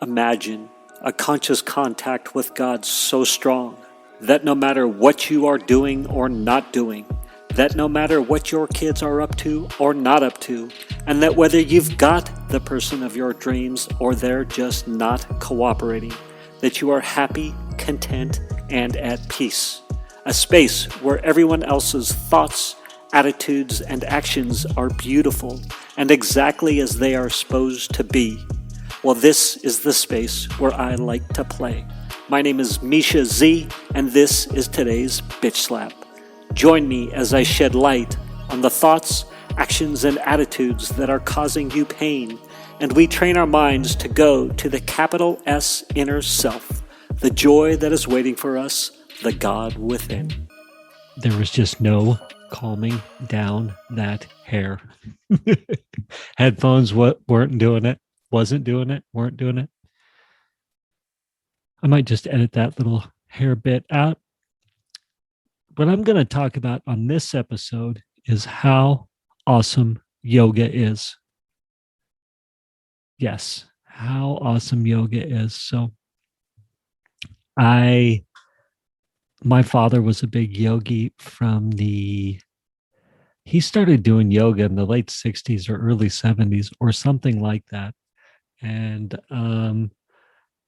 Imagine a conscious contact with God so strong that no matter what you are doing or not doing, that no matter what your kids are up to or not up to, and that whether you've got the person of your dreams or they're just not cooperating, that you are happy, content, and at peace. A space where everyone else's thoughts, attitudes, and actions are beautiful and exactly as they are supposed to be. Well, this is the space where I like to play. My name is Misha Z, and this is today's Bitch Slap. Join me as I shed light on the thoughts, actions, and attitudes that are causing you pain, and we train our minds to go to the capital S inner self, the joy that is waiting for us, the God within. There was just no calming down that hair. Headphones weren't doing it. Wasn't doing it, weren't doing it. I might just edit that little hair bit out. What I'm going to talk about on this episode is how awesome yoga is. Yes, how awesome yoga is. So my father was a big yogi he started doing yoga in the late 60s or early 70s or something like that. And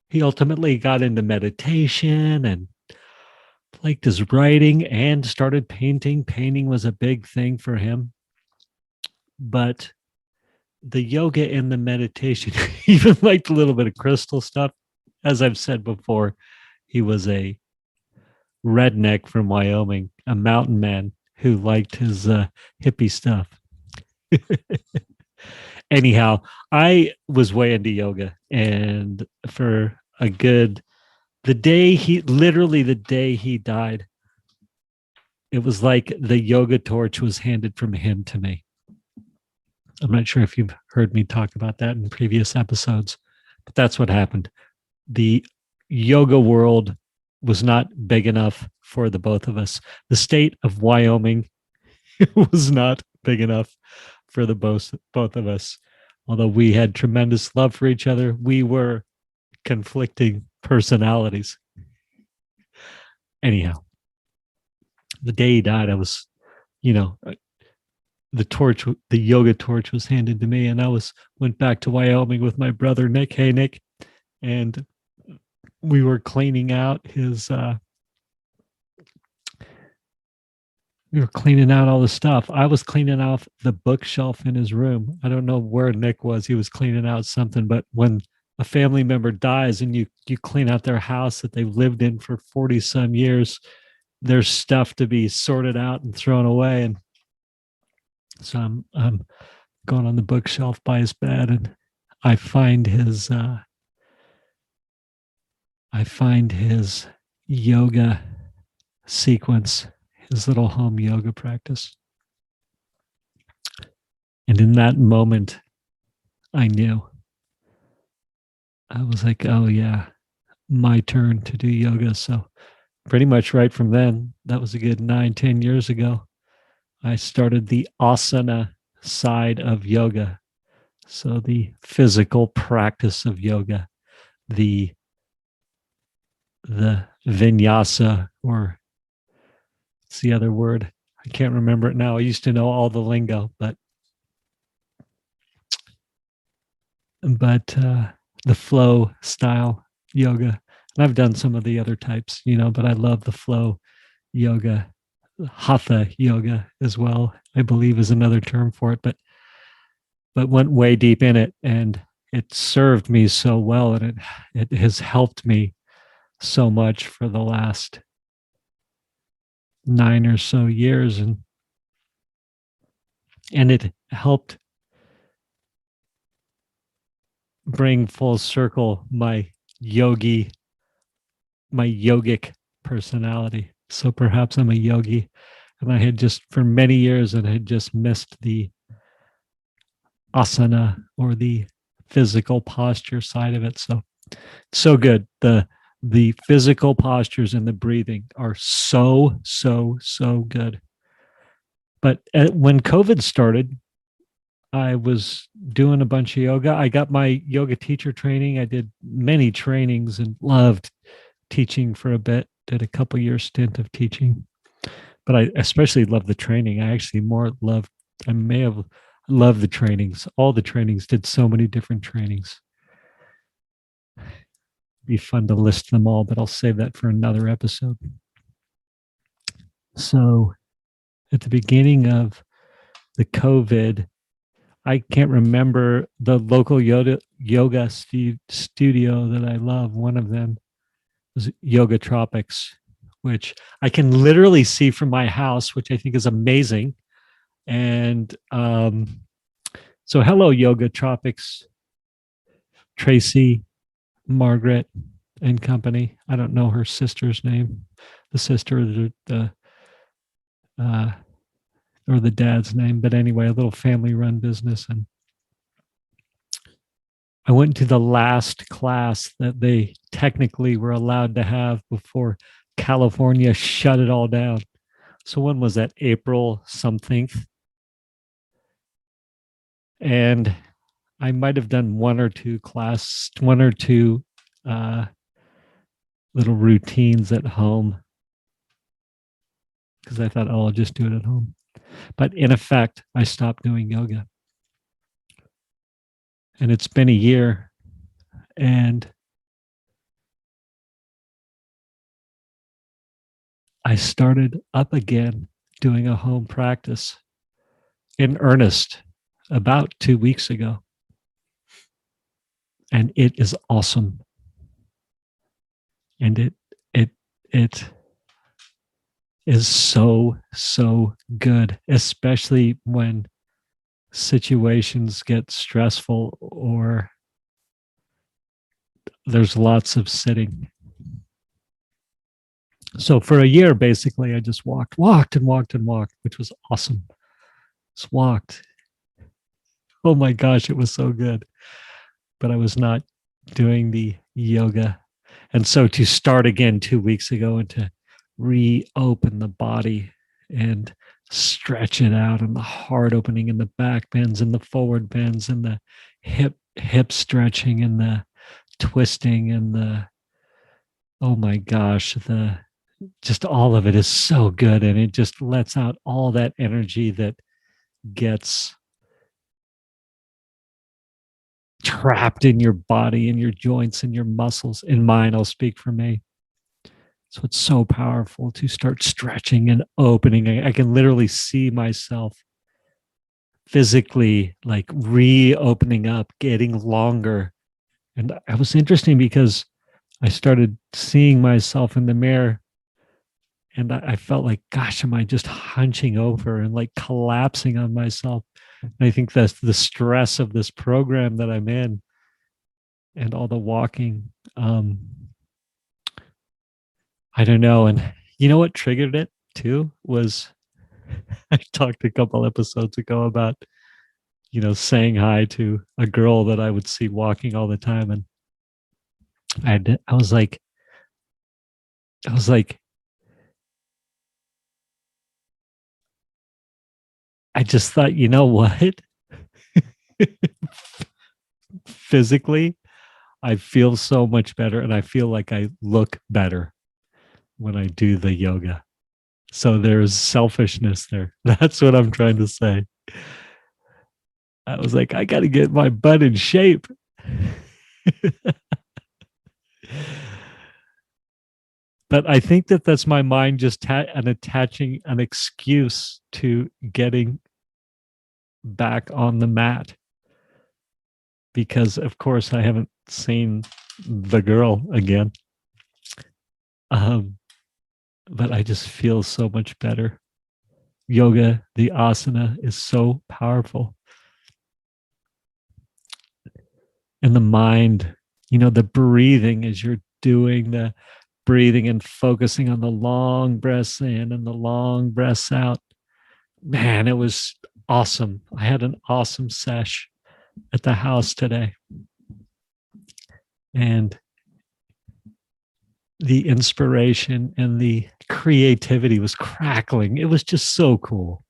he ultimately got into meditation and liked his writing and started painting. Painting was a big thing for him. But the yoga and the meditation, even liked a little bit of crystal stuff. As I've said before, he was a redneck from Wyoming, a mountain man who liked his hippie stuff. Anyhow, I was way into yoga, and for the day he died, it was like the yoga torch was handed from him to me. I'm not sure if you've heard me talk about that in previous episodes, but that's what happened. The yoga world was not big enough for the both of us. The state of Wyoming was not big enough for the both of us. Although we had tremendous love for each other, we were conflicting personalities. Anyhow, the day he died, I was, the yoga torch was handed to me, and I went back to Wyoming with my brother Nick. Hey, Nick, and we were cleaning out we were cleaning out all the stuff. I was cleaning off the bookshelf in his room. I don't know where Nick was. He was cleaning out something, but when a family member dies and you clean out their house that they've lived in for 40 some years, there's stuff to be sorted out and thrown away. And so I'm going on the bookshelf by his bed, and I find his yoga sequence, his little home yoga practice. And in that moment, I knew. I was like, oh yeah, my turn to do yoga. So pretty much right from then, that was a good 9-10 years ago, I started the asana side of yoga. So the physical practice of yoga, the vinyasa, or what's the other word? I can't remember it now. I used to know all the lingo, but the flow style yoga. And I've done some of the other types, but I love the flow yoga. Hatha yoga as well, I believe, is another term for it, but went way deep in it, and it served me so well, and it has helped me so much for the last 9 or so years, and it helped bring full circle my yogic personality. So perhaps I'm a yogi, and I had just for many years and had just missed the asana, or the physical posture side of it. So good. The physical postures and the breathing are so good. But when COVID started, I was doing a bunch of yoga. I got my yoga teacher training. I did many trainings and loved teaching for a bit. Did a couple year stint of teaching, but I especially loved the training. I actually more loved. I may have loved the trainings. All the trainings, did so many different trainings. Be fun to list them all, but I'll save that for another episode. So at the beginning of the COVID, I can't remember the local yoga studio that I love. One of them was Yoga Tropics, which I can literally see from my house, which I think is amazing. And so, hello, Yoga Tropics, Tracy, Margaret, and company. I don't know her sister's name, the sister, uh, or the dad's name, but anyway, a little family-run business. And I went to the last class that they technically were allowed to have before California shut it all down. So when was that? April something. And I might have done one or two uh, little routines at home because I thought, oh, I'll just do it at home. But in effect, I stopped doing yoga. And it's been a year. And I started up again doing a home practice in earnest about 2 weeks ago. And it is awesome. And it is so good, especially when situations get stressful or there's lots of sitting. So for a year, basically, I just walked, which was awesome. Just walked. Oh my gosh, it was so good. But I was not doing the yoga. And so to start again 2 weeks ago and to reopen the body and stretch it out, and the heart opening and the back bends and the forward bends and the hip stretching and the twisting and the, oh my gosh, the just all of it is so good, and it just lets out all that energy that gets trapped in your body and your joints and your muscles. In mine, I'll speak for me. So it's so powerful to start stretching and opening. I can literally see myself physically like reopening up, getting longer. And it was interesting because I started seeing myself in the mirror and I felt like, gosh, am I just hunching over and like collapsing on myself? And I think that's the stress of this program that I'm in and all the walking. I don't know. And you know what triggered it too was I talked a couple episodes ago about, saying hi to a girl that I would see walking all the time. And I was like, I was like, I just thought, you know what? Physically, I feel so much better and I feel like I look better when I do the yoga. So there's selfishness there. That's what I'm trying to say. I was like, I got to get my butt in shape. But I think that that's my mind just attaching an excuse to getting back on the mat. Because, of course, I haven't seen the girl again. But I just feel so much better. Yoga, the asana, is so powerful. And the mind, the breathing as you're doing the breathing and focusing on the long breaths in and the long breaths out. Man, it was awesome. I had an awesome sesh at the house today. And the inspiration and the creativity was crackling. It was just so cool.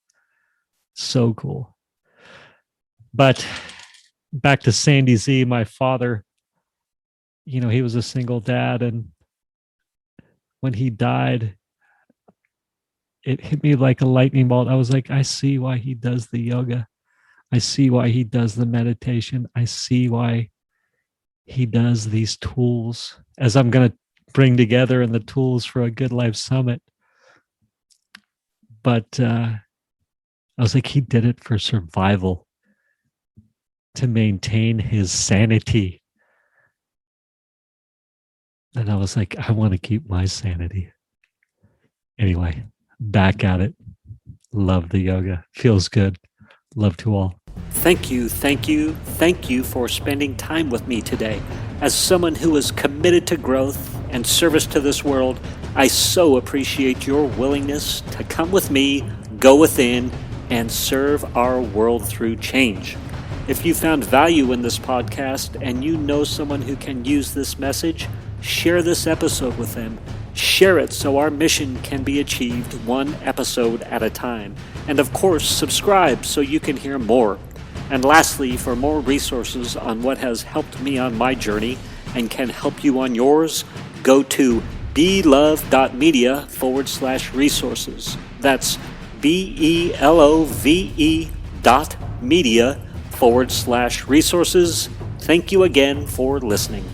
So cool. But back to Sandy Z, my father, he was a single dad. And when he died, it hit me like a lightning bolt. I was like, I see why he does the yoga. I see why he does the meditation. I see why he does these tools, as I'm going to bring together in the tools for a Good Life Summit. But I was like, he did it for survival, to maintain his sanity. And I was like, I want to keep my sanity. Anyway, back at it. Love the yoga. Feels good. Love to all. Thank you for spending time with me today. As someone who is committed to growth and service to this world, I so appreciate your willingness to come with me, go within, and serve our world through change. If you found value in this podcast and you know someone who can use this message, share this episode with them. Share it so our mission can be achieved one episode at a time. And of course, subscribe so you can hear more. And lastly, for more resources on what has helped me on my journey and can help you on yours, go to belove.media/resources. That's BELOVE.media/resources. Thank you again for listening.